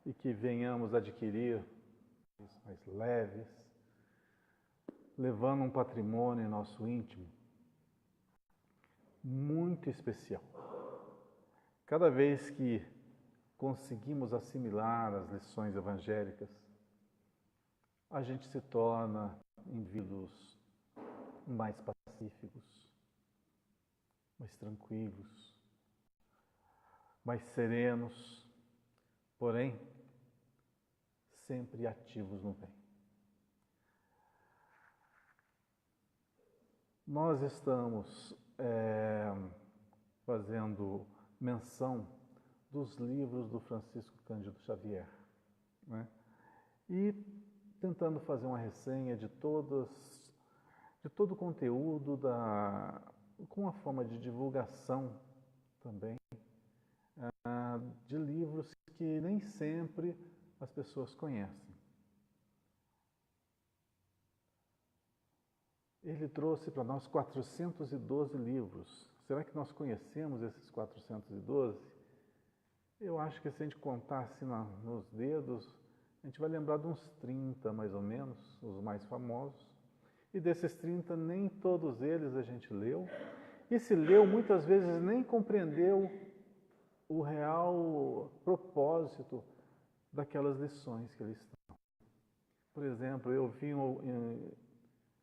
e que venhamos adquirir mais leves, levando um patrimônio em nosso íntimo muito especial. Cada vez que conseguimos assimilar as lições evangélicas, a gente se torna indivíduos mais pacíficos, mais tranquilos, mais serenos, porém, sempre ativos no bem. Nós estamos fazendo menção dos livros do Francisco Cândido Xavier, né? E tentando fazer uma ressenha de todo o conteúdo, com uma forma de divulgação também, de livros que nem sempre as pessoas conhecem. Ele trouxe para nós 412 livros. Será que nós conhecemos esses 412? Eu acho que se a gente contar assim nos dedos, a gente vai lembrar de uns 30, mais ou menos, os mais famosos. E desses 30, nem todos eles a gente leu. E se leu, muitas vezes nem compreendeu o real propósito daquelas lições que eles estão. Por exemplo, eu vi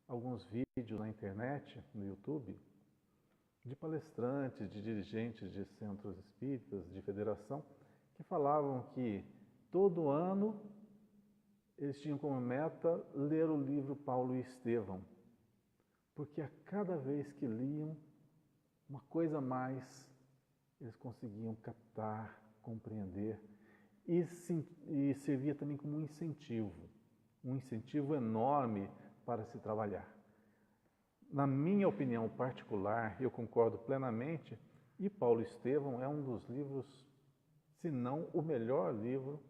alguns vídeos na internet, no YouTube, de palestrantes, de dirigentes de centros espíritas, de federação, que falavam que todo ano eles tinham como meta ler o livro Paulo e Estevão, porque a cada vez que liam, uma coisa a mais eles conseguiam captar, compreender, e servia também como um incentivo enorme para se trabalhar. Na minha opinião particular, eu concordo plenamente, e Paulo e Estevão é um dos livros, se não o melhor livro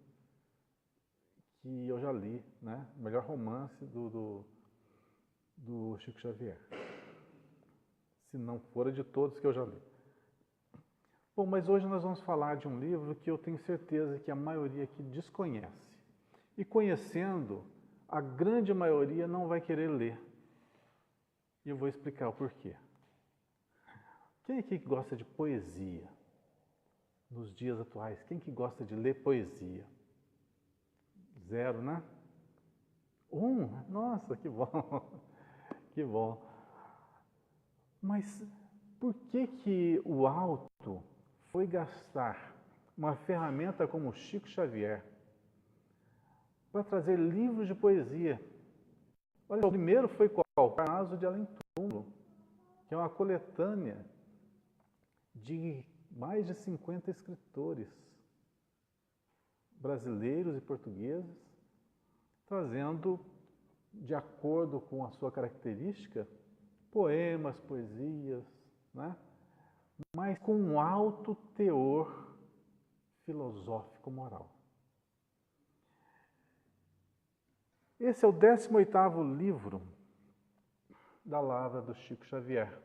que eu já li, né? O melhor romance do Chico Xavier, se não for de todos que eu já li. Bom, mas hoje nós vamos falar de um livro que eu tenho certeza que a maioria aqui desconhece. E conhecendo, a grande maioria não vai querer ler. E eu vou explicar o porquê. Quem aqui gosta de poesia? Nos dias atuais, quem que gosta de ler poesia? 0, né? 1? Nossa, que bom! Que bom! Mas por que o alto foi gastar uma ferramenta como Chico Xavier para trazer livros de poesia? Olha, o primeiro foi qual? O Parnaso de Além Túmulo, que é uma coletânea de mais de 50 escritores brasileiros e portugueses, trazendo, de acordo com a sua característica, poemas, poesias, né? Mas com um alto teor filosófico moral. Esse é o 18º livro da Lavra do Chico Xavier,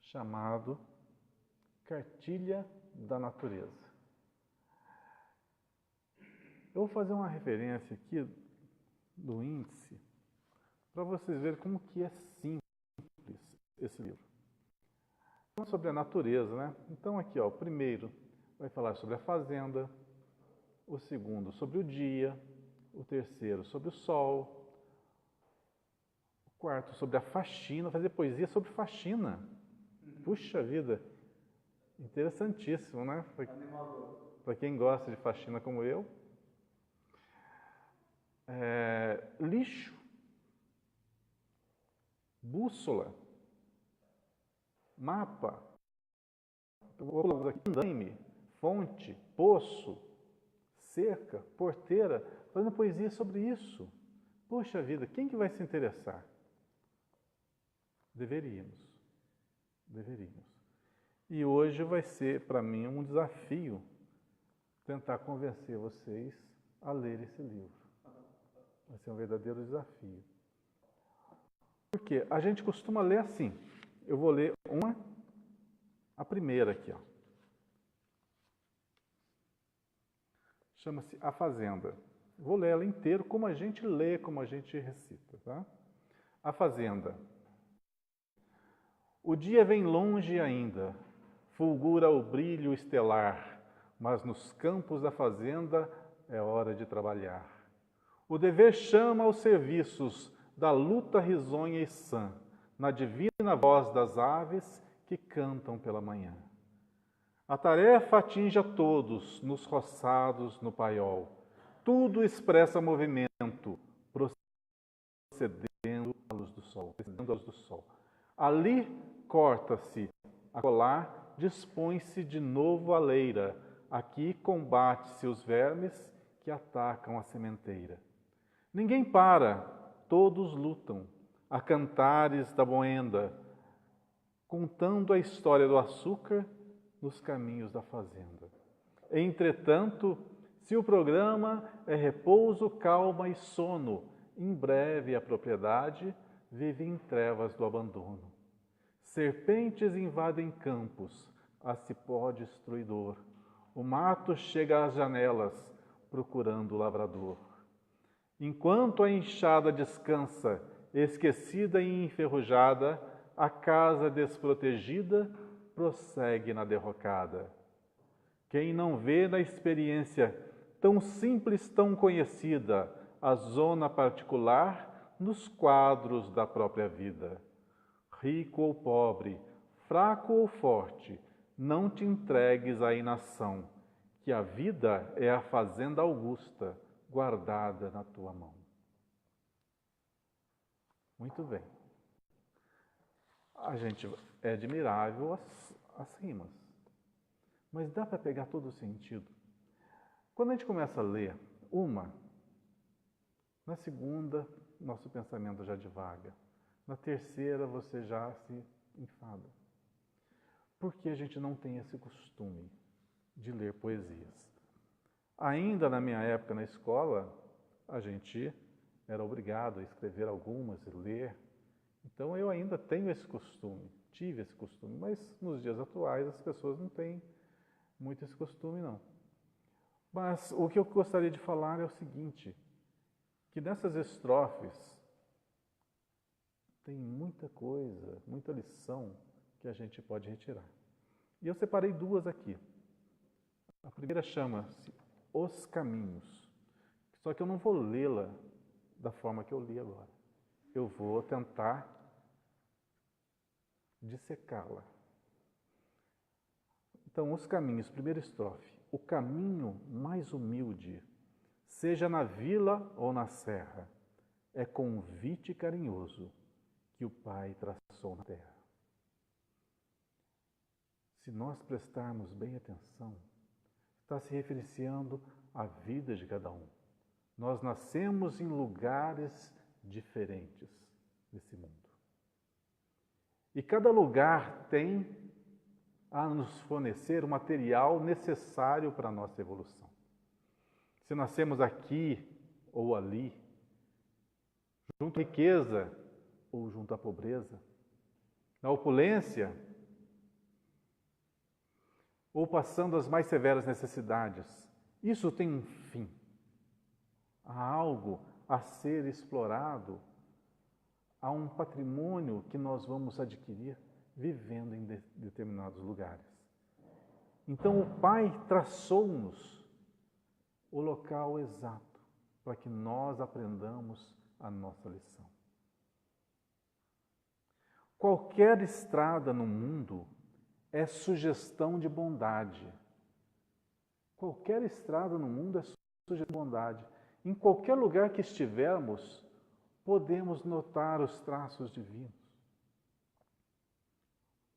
chamado Cartilha da Natureza. Eu vou fazer uma referência aqui do índice para vocês verem como que é simples esse livro. Sobre a natureza, né? Então aqui, ó, o primeiro vai falar sobre a fazenda, o segundo sobre o dia, o terceiro sobre o sol, o quarto sobre a faxina, fazer poesia sobre faxina. Puxa vida, interessantíssimo, né? Para quem gosta de faxina como eu. Lixo, bússola, mapa, andaime, fonte, poço, cerca, porteira, fazendo poesia sobre isso. Poxa vida, quem que vai se interessar? Deveríamos. E hoje vai ser, para mim, um desafio tentar convencer vocês a ler esse livro. Vai ser um verdadeiro desafio. Por quê? A gente costuma ler assim. Eu vou ler a primeira aqui, ó. chama-se A Fazenda. Vou ler ela inteira, como a gente lê, como a gente recita, tá? A Fazenda. O dia vem longe ainda, fulgura o brilho estelar, mas nos campos da fazenda é hora de trabalhar. O dever chama aos serviços da luta risonha e sã, na divina voz das aves que cantam pela manhã. A tarefa atinge a todos, nos roçados, no paiol. Tudo expressa movimento, procedendo à luz do sol. Ali corta-se a colar, dispõe-se de novo a leira. Aqui combate-se os vermes que atacam a sementeira. Ninguém para, todos lutam, a cantares da moenda, contando a história do açúcar nos caminhos da fazenda. Entretanto, se o programa é repouso, calma e sono, em breve a propriedade vive em trevas do abandono. Serpentes invadem campos, a cipó destruidor. O mato chega às janelas, procurando o lavrador. Enquanto a enxada descansa, esquecida e enferrujada, a casa desprotegida prossegue na derrocada. Quem não vê na experiência tão simples, tão conhecida, a zona particular nos quadros da própria vida. Rico ou pobre, fraco ou forte, não te entregues à inação, que a vida é a fazenda augusta, guardada na tua mão. Muito bem. É admirável as rimas, mas dá para pegar todo o sentido. Quando a gente começa a ler uma, na segunda, nosso pensamento já divaga. Na terceira, você já se enfada. Porque a gente não tem esse costume de ler poesias. Ainda na minha época na escola, a gente era obrigado a escrever algumas e ler. Então eu ainda tenho esse costume, tive esse costume, mas nos dias atuais as pessoas não têm muito esse costume, não. Mas o que eu gostaria de falar é o seguinte, que nessas estrofes tem muita coisa, muita lição que a gente pode retirar. E eu separei duas aqui. A primeira chama-se Os Caminhos, só que eu não vou lê-la da forma que eu li agora. Eu vou tentar dissecá-la. Então, Os Caminhos, primeira estrofe. O caminho mais humilde, seja na vila ou na serra, é convite carinhoso que o Pai traçou na terra. Se nós prestarmos bem atenção, está se referenciando à vida de cada um. Nós nascemos em lugares diferentes nesse mundo. E cada lugar tem a nos fornecer o material necessário para a nossa evolução. Se nascemos aqui ou ali, junto à riqueza ou junto à pobreza, na opulência ou passando as mais severas necessidades, isso tem um fim. Há algo a ser explorado, há um patrimônio que nós vamos adquirir vivendo em determinados lugares. Então o Pai traçou-nos o local exato para que nós aprendamos a nossa lição. Qualquer estrada no mundo é sugestão de bondade. Qualquer estrada no mundo é sugestão de bondade. Em qualquer lugar que estivermos, podemos notar os traços divinos.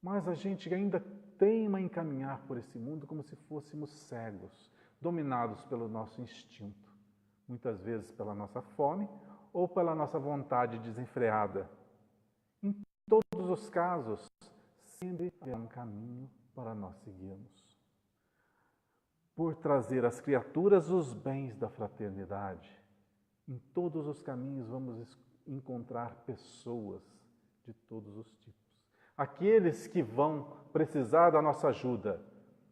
Mas a gente ainda teima em caminhar por esse mundo como se fôssemos cegos, dominados pelo nosso instinto, muitas vezes pela nossa fome ou pela nossa vontade desenfreada. Em todos os casos, sempre há um caminho para nós seguirmos. Por trazer às criaturas os bens da fraternidade, em todos os caminhos vamos encontrar pessoas de todos os tipos. Aqueles que vão precisar da nossa ajuda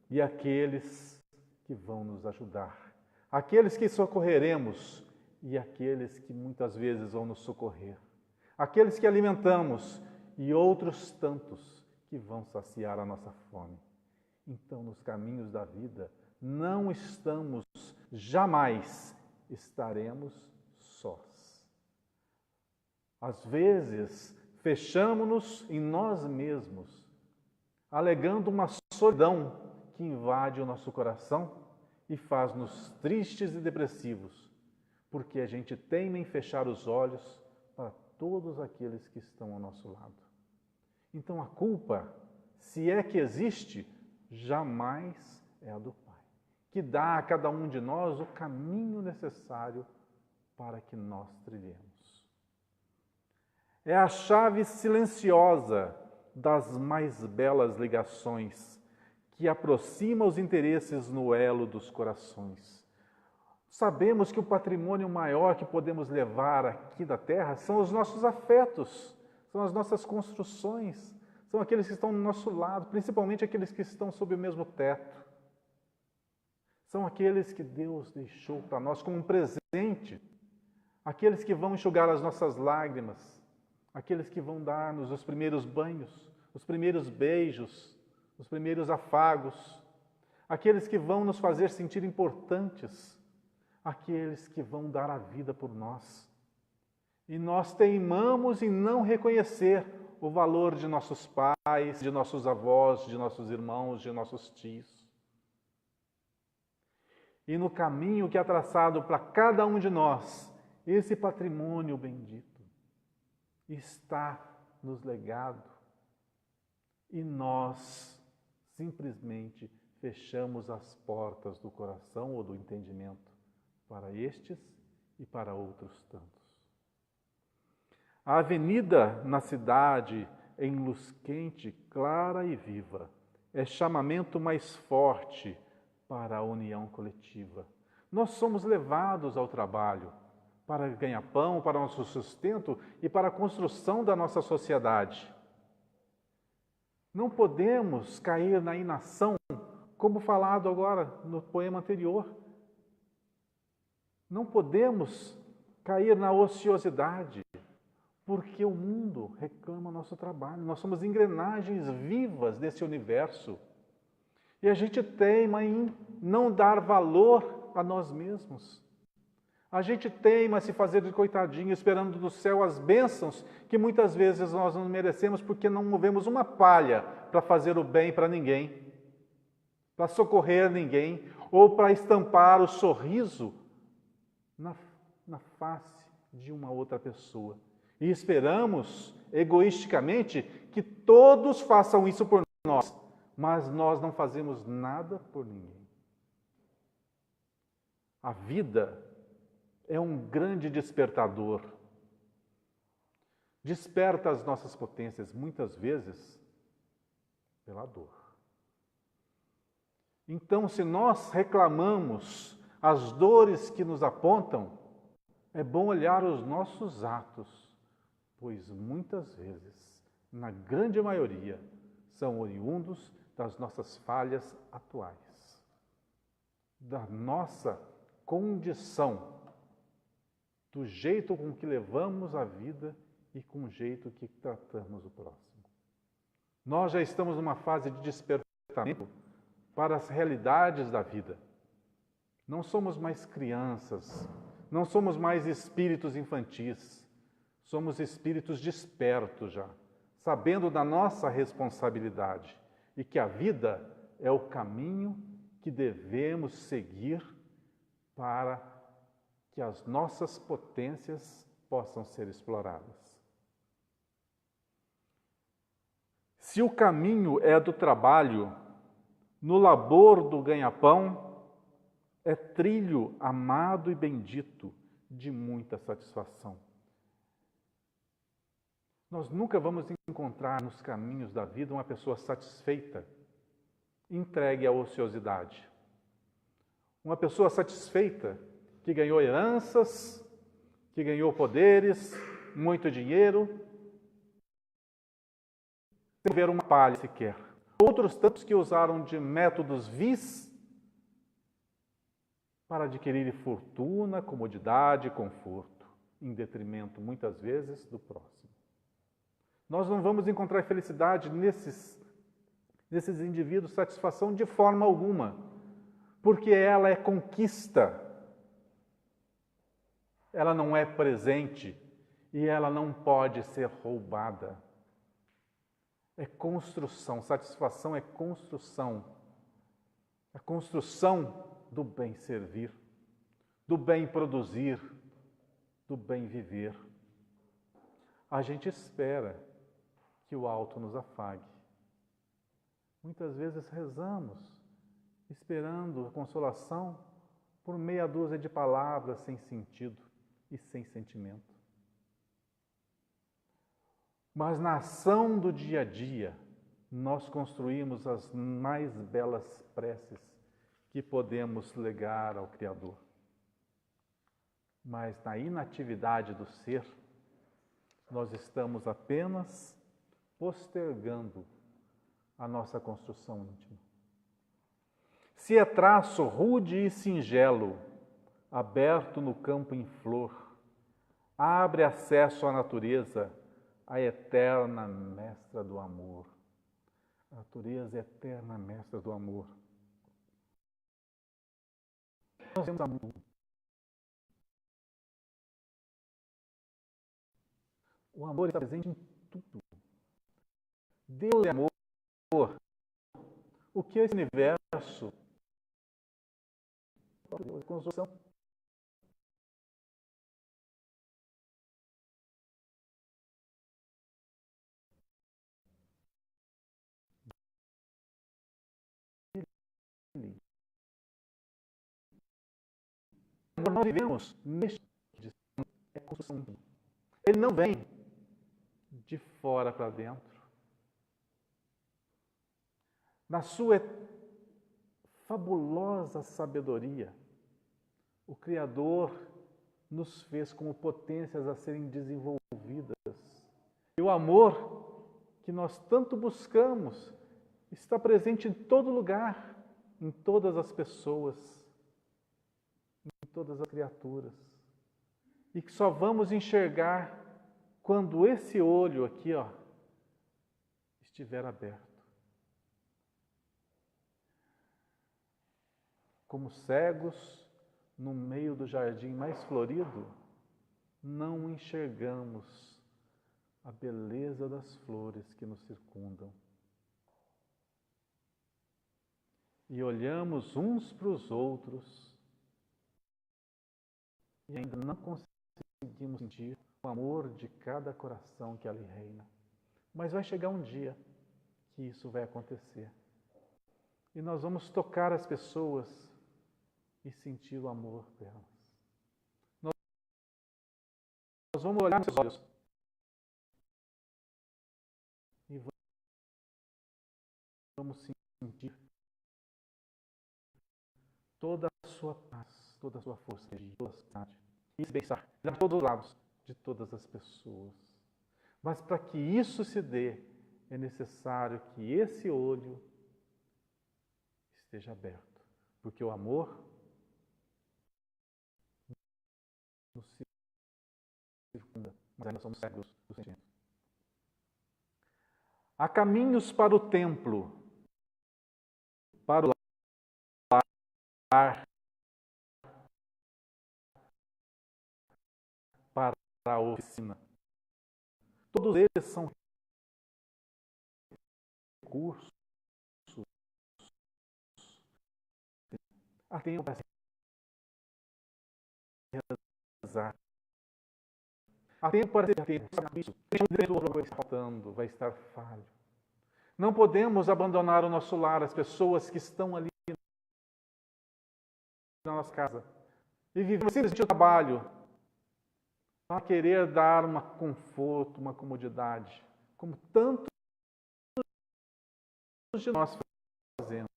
e aqueles que vão nos ajudar aqueles que socorreremos e aqueles que muitas vezes vão nos socorrer, aqueles que alimentamos e outros tantos que vão saciar a nossa fome. Então, nos caminhos da vida, não estamos, jamais estaremos sós. Às vezes, fechamo-nos em nós mesmos, alegando uma solidão que invade o nosso coração e faz-nos tristes e depressivos, porque a gente teima em fechar os olhos para todos aqueles que estão ao nosso lado. Então a culpa, se é que existe, jamais é a do Pai, que dá a cada um de nós o caminho necessário para que nós trilhemos. É a chave silenciosa das mais belas ligações que aproxima os interesses no elo dos corações. Sabemos que o patrimônio maior que podemos levar aqui da terra são os nossos afetos, são as nossas construções, são aqueles que estão do nosso lado, principalmente aqueles que estão sob o mesmo teto. São aqueles que Deus deixou para nós como um presente, aqueles que vão enxugar as nossas lágrimas, aqueles que vão dar-nos os primeiros banhos, os primeiros beijos, os primeiros afagos, aqueles que vão nos fazer sentir importantes, aqueles que vão dar a vida por nós. E nós teimamos em não reconhecer o valor de nossos pais, de nossos avós, de nossos irmãos, de nossos tios. E no caminho que é traçado para cada um de nós, esse patrimônio bendito está nos legado e nós simplesmente fechamos as portas do coração ou do entendimento para estes e para outros tantos. A avenida na cidade, em luz quente, clara e viva, é chamamento mais forte para a união coletiva. Nós somos levados ao trabalho para ganhar pão, para nosso sustento e para a construção da nossa sociedade. Não podemos cair na inação, como falado agora no poema anterior. Não podemos cair na ociosidade, porque o mundo reclama nosso trabalho. Nós somos engrenagens vivas desse universo. E a gente teima em não dar valor a nós mesmos. A gente teima a se fazer de coitadinho, esperando do céu as bênçãos que muitas vezes nós não merecemos porque não movemos uma palha para fazer o bem para ninguém, para socorrer ninguém, ou para estampar o sorriso na face de uma outra pessoa. E esperamos, egoisticamente, que todos façam isso por nós, mas nós não fazemos nada por ninguém. A vida é um grande despertador. Desperta as nossas potências, muitas vezes, pela dor. Então, se nós reclamamos as dores que nos apontam, é bom olhar os nossos atos, pois muitas vezes, na grande maioria, são oriundos das nossas falhas atuais, da nossa condição, do jeito com que levamos a vida e com o jeito que tratamos o próximo. Nós já estamos numa fase de despertamento para as realidades da vida. Não somos mais crianças, não somos mais espíritos infantis, somos espíritos despertos já, sabendo da nossa responsabilidade e que a vida é o caminho que devemos seguir para que as nossas potências possam ser exploradas. Se o caminho é do trabalho, no labor do ganha-pão, é trilho amado e bendito de muita satisfação. Nós nunca vamos encontrar nos caminhos da vida uma pessoa satisfeita, entregue à ociosidade. Uma pessoa satisfeita que ganhou heranças, que ganhou poderes, muito dinheiro, sem ver uma palha sequer. Outros tantos que usaram de métodos vis para adquirir fortuna, comodidade e conforto, em detrimento, muitas vezes, do próximo. Nós não vamos encontrar felicidade nesses indivíduos, satisfação de forma alguma, porque ela é conquista, ela não é presente e ela não pode ser roubada. É construção, satisfação é construção. A construção do bem servir, do bem produzir, do bem viver. A gente espera que o alto nos afague. Muitas vezes rezamos, esperando a consolação por meia dúzia de palavras sem sentido e sem sentimento. Mas na ação do dia a dia, nós construímos as mais belas preces que podemos legar ao Criador. Mas na inatividade do ser, nós estamos apenas postergando a nossa construção íntima. Se é traço rude e singelo, aberto no campo em flor, abre acesso à natureza, a eterna mestra do amor. A natureza é a eterna mestra do amor. Nós temos amor. O amor está presente em tudo. Deus é amor. O que é esse universo? Deus é construção. Nós vivemos neste é construção. Ele não vem de fora para dentro. Na sua fabulosa sabedoria, o Criador nos fez como potências a serem desenvolvidas. E o amor que nós tanto buscamos está presente em todo lugar, em todas as pessoas, em todas as criaturas. E que só vamos enxergar quando esse olho aqui, estiver aberto. Como cegos, no meio do jardim mais florido, não enxergamos a beleza das flores que nos circundam. E olhamos uns para os outros e ainda não conseguimos sentir o amor de cada coração que ali reina. Mas vai chegar um dia que isso vai acontecer. E nós vamos tocar as pessoas e sentir o amor delas. Nós vamos olhar nos seus olhos e vamos sentir toda a sua paz, toda a sua força, toda a sua vontade, e esse bem-estar de todos os lados, de todas as pessoas. Mas para que isso se dê, é necessário que esse olho esteja aberto, porque o amor nos circunda, mas ainda somos cegos do sentimento. Há caminhos para o templo, para o lar, para a oficina. Todos eles são recursos. Há tempo para se realizar. Há tempo para ter tempo. Isso vai estar faltando, vai estar falho. Não podemos abandonar o nosso lar, as pessoas que estão ali na nossa casa. E viver simplesmente o trabalho para querer dar um conforto, uma comodidade, como tantos de nós fazemos.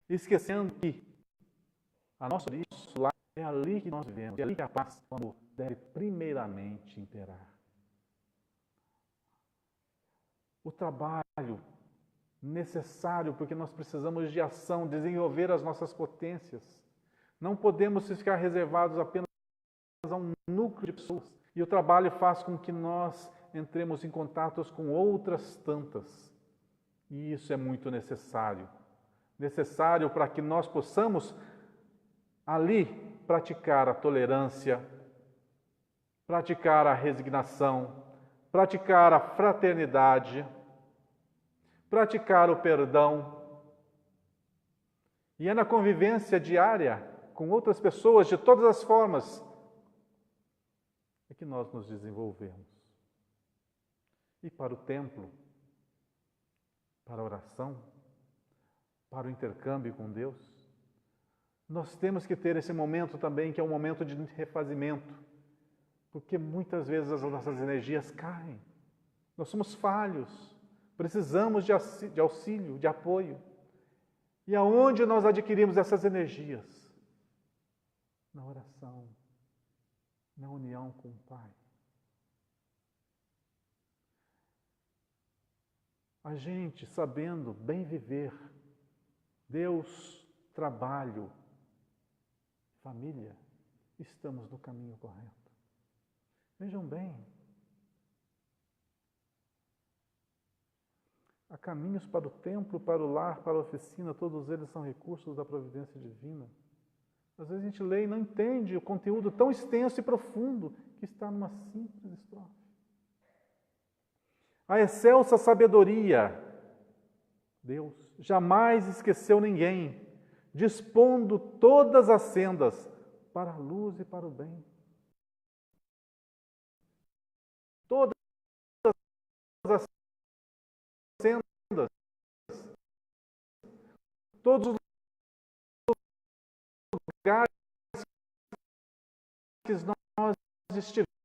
Esquecendo que a nossa origem lá é ali que nós vivemos, é ali que a paz, o amor deve primeiramente imperar. o trabalho necessário, porque nós precisamos de ação, desenvolver as nossas potências. Não podemos ficar reservados apenas a um núcleo de pessoas. E o trabalho faz com que nós entremos em contatos com outras tantas. E isso é muito necessário. Necessário para que nós possamos ali praticar a tolerância, praticar a resignação, praticar a fraternidade, praticar o perdão. E é na convivência diária com outras pessoas de todas as formas é que nós nos desenvolvemos. E para o templo, para a oração, para o intercâmbio com Deus, nós temos que ter esse momento também, que é um momento de refazimento, porque muitas vezes as nossas energias caem. Nós somos falhos, precisamos de auxílio, de apoio. E aonde nós adquirimos essas energias? Na oração, na união com o Pai. A gente, sabendo bem viver, Deus, trabalho, família, estamos no caminho correto. Vejam bem, há caminhos para o templo, para o lar, para a oficina, todos eles são recursos da providência divina. Às vezes a gente lê e não entende o conteúdo tão extenso e profundo que está numa simples estrofe. A excelsa sabedoria, Deus jamais esqueceu ninguém, dispondo todas as sendas para a luz e para o bem. Todas as sendas, todos os lugares que nós estivermos,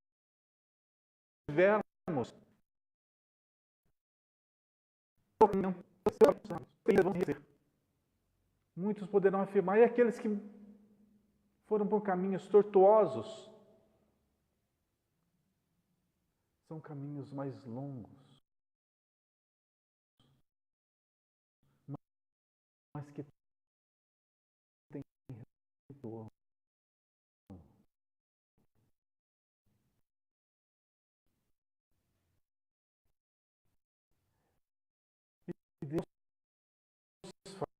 muitos poderão afirmar, e aqueles que foram por caminhos tortuosos, são caminhos mais longos, mas que têm retorno. E Deus fala,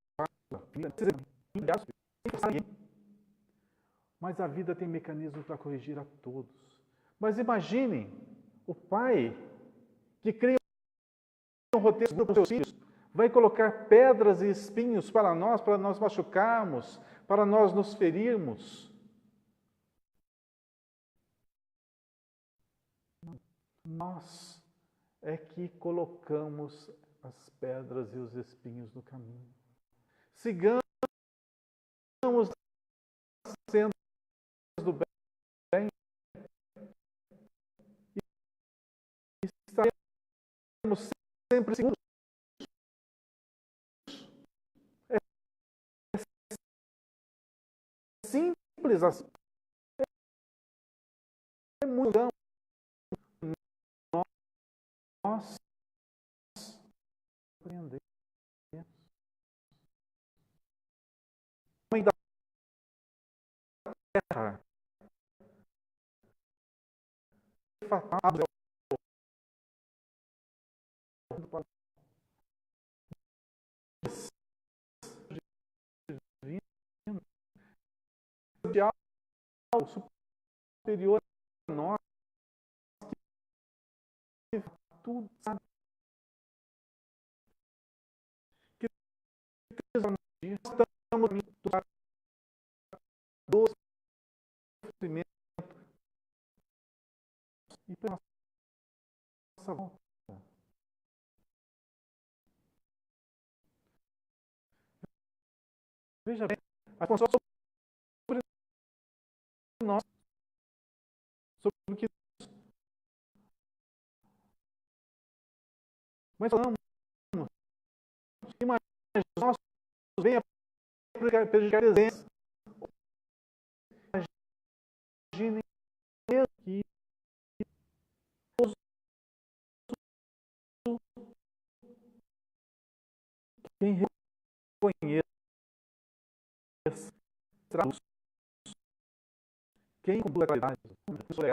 mas a vida tem mecanismos para corrigir a todos. Mas imaginem o pai que cria um roteiro para os seus filhos, vai colocar pedras e espinhos para nós machucarmos, para nós nos ferirmos. Nós é que colocamos as pedras e os espinhos no caminho. Sigamos sendo do bem e estaremos sempre seguros. É simples assim. É muito nós aprendemos. O homem da terra fatal superior a nós, que tudo sabe, que estamos do sofrimento e pela nossa volta. Veja bem, a função sobre nós, sobre o que mas falamos, mas nós venha prejudicar a presença. Imaginem que Quem reconheça a luz, quem com claridade,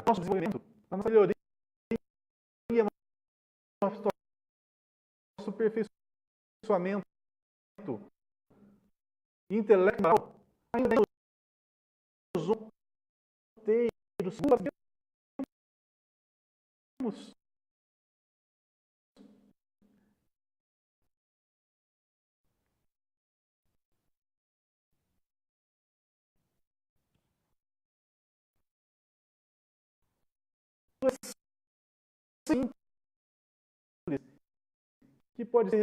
nosso desenvolvimento, a nossa melhoria, nosso aperfeiçoamento intelectual, ainda os outros temos simples que pode ser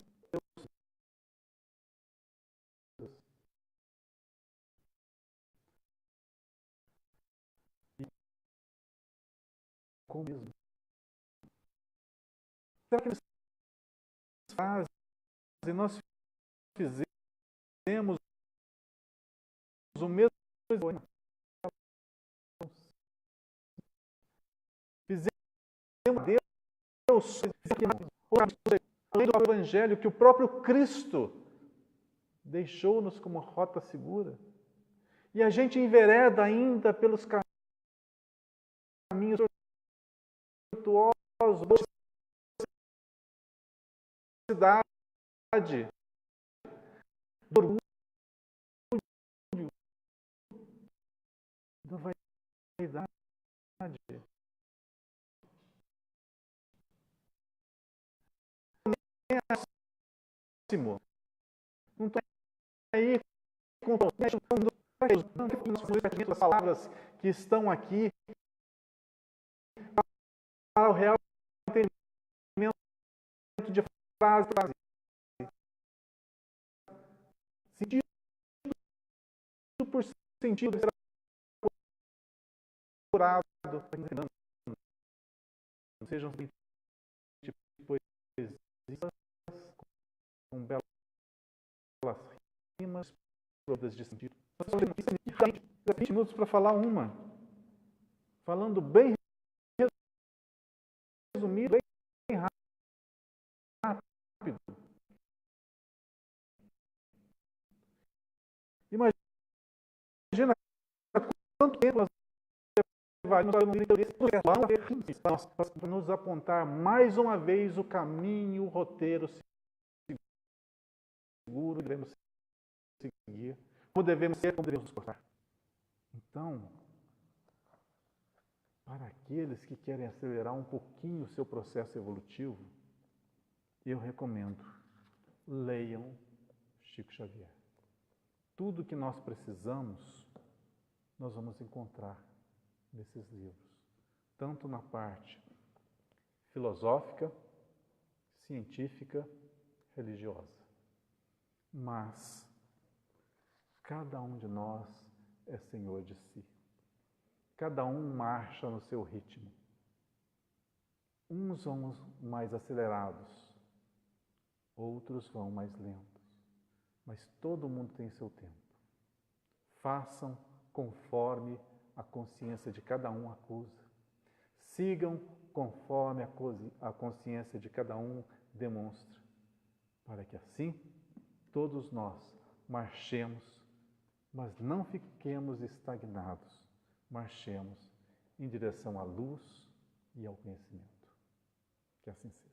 como mesmo. Será que eles fazem? Nós fizemos o mesmo. Fizemos Deus, além do Evangelho que o próprio Cristo deixou-nos como rota segura. E a gente envereda ainda pelos caminhos tortuosos, da cidade, do orgulho, da vaidade. Não estou aí com as palavras que estão aqui para o real entendimento de frase. Sentido por sentido será curado. Sejam poesias com belas rimas todas de sentido. Nós temos 20 minutos para falar uma. Falando bem resumido, bem rápido. Imagina quanto tempo nós levaríamos para nos apontar mais uma vez o caminho, o roteiro seguro que devemos seguir, como devemos ser, como devemos nos portar. Então, para aqueles que querem acelerar um pouquinho o seu processo evolutivo, eu recomendo, leiam Chico Xavier. Tudo que nós precisamos, nós vamos encontrar nesses livros. Tanto na parte filosófica, científica, religiosa. Mas cada um de nós é senhor de si. Cada um marcha no seu ritmo. Uns vão mais acelerados, outros vão mais lentos. Mas todo mundo tem seu tempo. Façam conforme a consciência de cada um acusa. Sigam conforme a consciência de cada um demonstra. Para que assim, todos nós marchemos, mas não fiquemos estagnados. Marchemos em direção à luz e ao conhecimento. Que assim seja.